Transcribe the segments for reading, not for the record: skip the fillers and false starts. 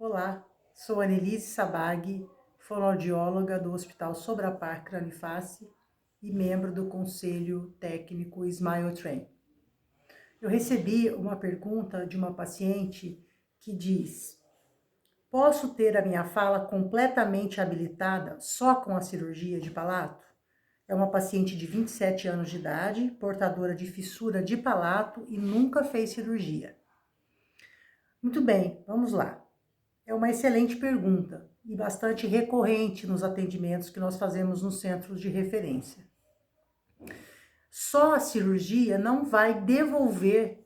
Olá, sou Anelise Sabag, fonoaudióloga do Hospital Sobrapar Craniface e membro do Conselho Técnico Smile Train. Eu recebi uma pergunta de uma paciente que diz: posso ter a minha fala completamente habilitada só com a cirurgia de palato? É uma paciente de 27 anos de idade, portadora de fissura de palato e nunca fez cirurgia. Muito bem, vamos lá. É uma excelente pergunta e bastante recorrente nos atendimentos que nós fazemos nos centros de referência. Só a cirurgia não vai devolver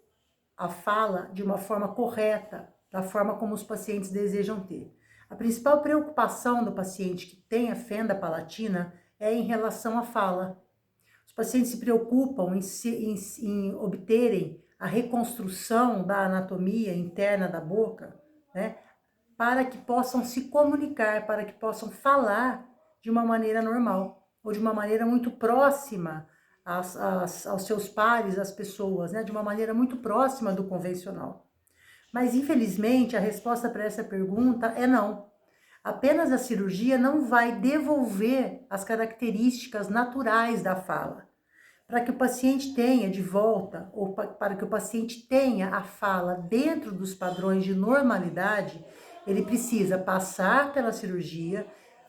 a fala de uma forma correta, da forma como os pacientes desejam ter. A principal preocupação do paciente que tem a fenda palatina é em relação à fala. Os pacientes se preocupam em obterem a reconstrução da anatomia interna da boca, né? Para que possam se comunicar, para que possam falar de uma maneira normal, ou de uma maneira muito próxima aos seus pares, às pessoas, né? De uma maneira muito próxima do convencional. Mas, infelizmente, a resposta para essa pergunta é não. Apenas a cirurgia não vai devolver as características naturais da fala. Para que o paciente tenha de volta, ou para que o paciente tenha a fala dentro dos padrões de normalidade, ele precisa passar pela cirurgia,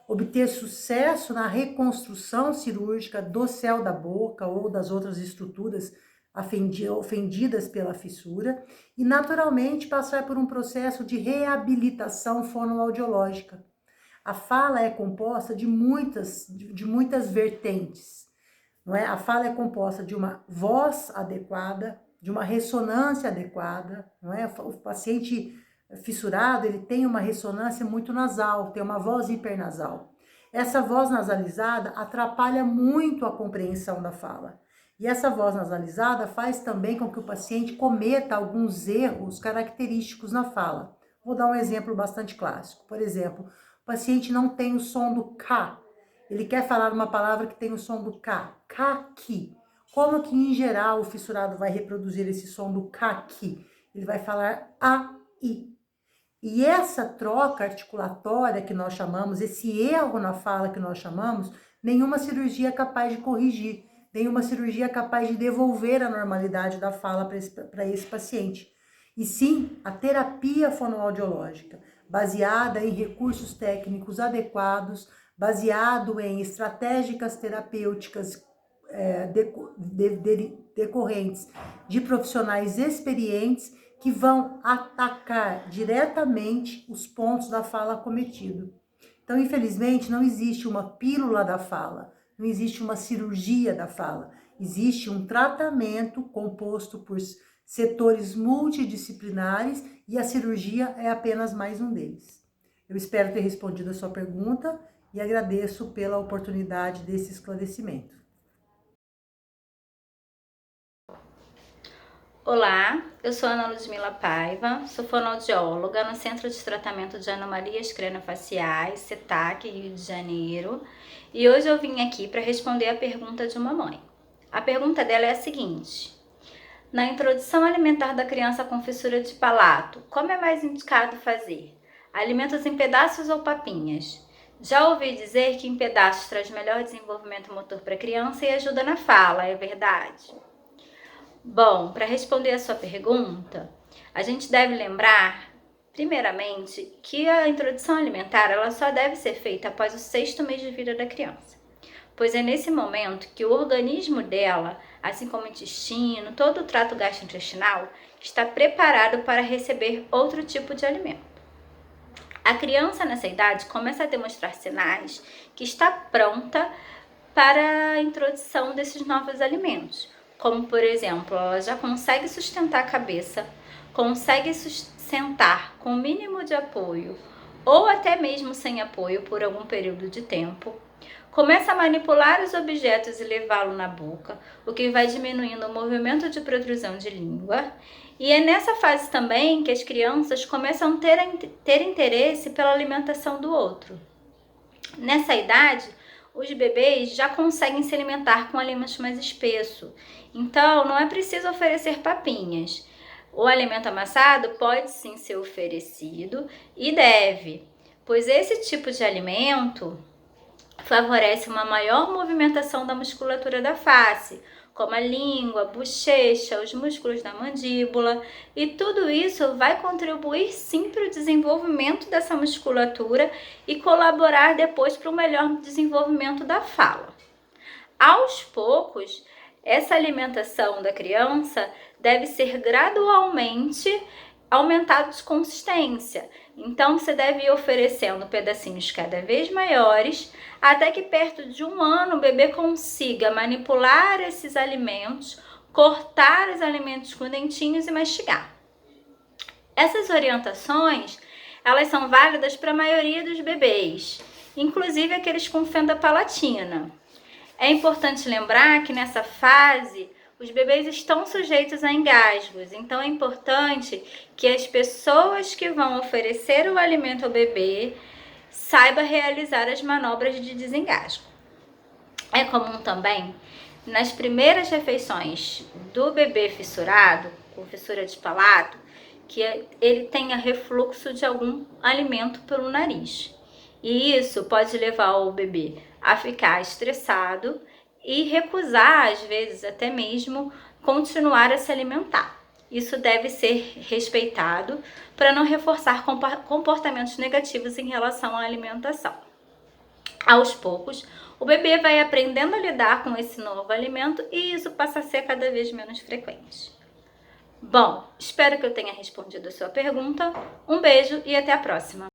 obter sucesso na reconstrução cirúrgica do céu da boca ou das outras estruturas ofendidas pela fissura e, naturalmente, passar por um processo de reabilitação fonoaudiológica. A fala é composta de muitas vertentes, não é? A fala é composta de uma voz adequada, de uma ressonância adequada, não é? O paciente fissurado, ele tem uma ressonância muito nasal, tem uma voz hipernasal. Essa voz nasalizada atrapalha muito a compreensão da fala. E essa voz nasalizada faz também com que o paciente cometa alguns erros característicos na fala. Vou dar um exemplo bastante clássico. Por exemplo, o paciente não tem o som do K. Ele quer falar uma palavra que tem o som do K. Kaki. Como que, em geral, o fissurado vai reproduzir esse som do kaki? Ele vai falar AI. E essa troca articulatória que nós chamamos, esse erro na fala que nós chamamos, nenhuma cirurgia é capaz de corrigir, nenhuma cirurgia é capaz de devolver a normalidade da fala para esse paciente. E sim, a terapia fonoaudiológica, baseada em recursos técnicos adequados, baseado em estratégicas terapêuticas decorrentes de profissionais experientes que vão atacar diretamente os pontos da fala acometido. Então, infelizmente, não existe uma pílula da fala, não existe uma cirurgia da fala, existe um tratamento composto por setores multidisciplinares e a cirurgia é apenas mais um deles. Eu espero ter respondido a sua pergunta e agradeço pela oportunidade desse esclarecimento. Olá, eu sou Ana Ludmila Paiva, sou fonoaudióloga no Centro de Tratamento de Anomalias Craniofaciais, CETAC, Rio de Janeiro, e hoje eu vim aqui para responder a pergunta de uma mãe. A pergunta dela é a seguinte: na introdução alimentar da criança com fissura de palato, como é mais indicado fazer? Alimentos em pedaços ou papinhas? Já ouvi dizer que em pedaços traz melhor desenvolvimento motor para a criança e ajuda na fala, é verdade? Bom, para responder a sua pergunta, a gente deve lembrar, primeiramente, que a introdução alimentar ela só deve ser feita após o 6º mês de vida da criança, pois é nesse momento que o organismo dela, assim como o intestino, todo o trato gastrointestinal, está preparado para receber outro tipo de alimento. A criança nessa idade começa a demonstrar sinais que está pronta para a introdução desses novos alimentos, como, por exemplo, ela já consegue sustentar a cabeça, consegue sentar com o mínimo de apoio ou até mesmo sem apoio por algum período de tempo, começa a manipular os objetos e levá-lo na boca, o que vai diminuindo o movimento de protrusão de língua. E é nessa fase também que as crianças começam a ter interesse pela alimentação do outro. Nessa idade, os bebês já conseguem se alimentar com alimento mais espesso. Então, não é preciso oferecer papinhas. O alimento amassado pode sim ser oferecido e deve, pois esse tipo de alimento favorece uma maior movimentação da musculatura da face, como a língua, a bochecha, os músculos da mandíbula, e tudo isso vai contribuir sim para o desenvolvimento dessa musculatura e colaborar depois para o melhor desenvolvimento da fala. Aos poucos, essa alimentação da criança deve ser gradualmente aumentada de consistência. Então, você deve ir oferecendo pedacinhos cada vez maiores, até que perto de 1 ano o bebê consiga manipular esses alimentos, cortar os alimentos com dentinhos e mastigar. Essas orientações, elas são válidas para a maioria dos bebês, inclusive aqueles com fenda palatina. É importante lembrar que nessa fase os bebês estão sujeitos a engasgos, então é importante que as pessoas que vão oferecer o alimento ao bebê saibam realizar as manobras de desengasgo. É comum também, nas primeiras refeições do bebê fissurado, com fissura de palato, que ele tenha refluxo de algum alimento pelo nariz. E isso pode levar o bebê a ficar estressado e recusar, às vezes, até mesmo continuar a se alimentar. Isso deve ser respeitado para não reforçar comportamentos negativos em relação à alimentação. Aos poucos, o bebê vai aprendendo a lidar com esse novo alimento e isso passa a ser cada vez menos frequente. Bom, espero que eu tenha respondido a sua pergunta. Um beijo e até a próxima!